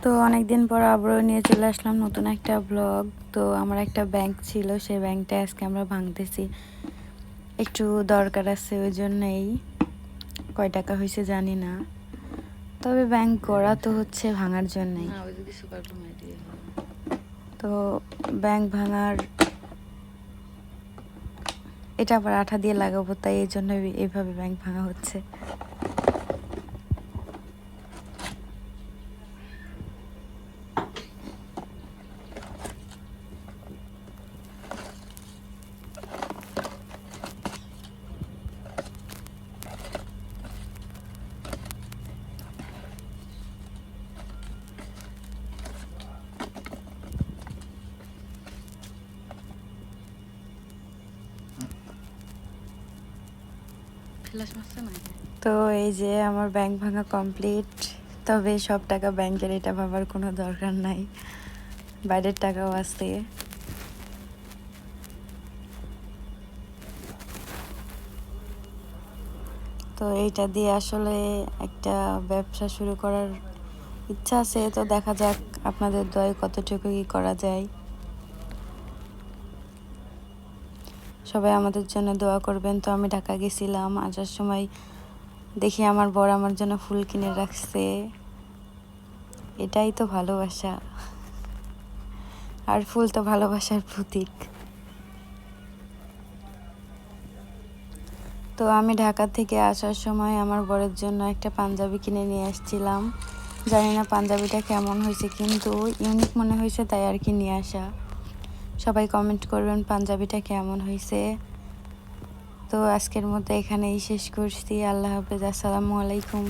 তো অনেকদিন পর আবারও নিয়ে চলে আসলাম নতুন একটা ব্লগ। তো আমার একটা ব্যাংক ছিল, সেই ব্যাংকটা আজকে আমরা ভাঙতেছি, একটু দরকার আছে, ওই জন্যই। কয় টাকা হয়েছে জানি না, তবে ব্যাংক করা তো হচ্ছে ভাঙার জন্যই। তো ব্যাংক ভাঙার এটা আবার আঠা দিয়ে লাগাবো, তাই এই জন্য এইভাবে ব্যাংক ভাঙা হচ্ছে। তো এই যে আমার ব্যাংক ভাঙা কমপ্লিট। তবে সব টাকা ব্যাংকের, এটা ভাবার কোনো দরকার নাই, বাইরের টাকাও আছে। তো এইটা দিয়ে আসলে একটা ব্যবসা শুরু করার ইচ্ছা আছে। তো দেখা যাক আপনাদের দয়ে কতটুকু কি করা যায়। সবাই আমাদের জন্য দোয়া করবেন। তো আমি ঢাকা গেছিলাম, আসার সময় দেখি আমার বর আমার জন্য ফুল কিনে রাখছে। এটাই তো ভালোবাসা, আর ফুল তো ভালোবাসার প্রতীক। তো আমি ঢাকা থেকে আসার সময় আমার বরের জন্য একটা পাঞ্জাবি কিনে নিয়ে আসছিলাম। জানি না পাঞ্জাবিটা কেমন হয়েছে, কিন্তু ইউনিক মনে হয়েছে, তাই আর কি নিয়ে আসা। সবাই কমেন্ট করবেন পাঞ্জাবিটা কেমন হয়েছে। তো আজকের মতো এখানেই শেষ করছি। আল্লাহ হাফেজ, আসসালামু আলাইকুম।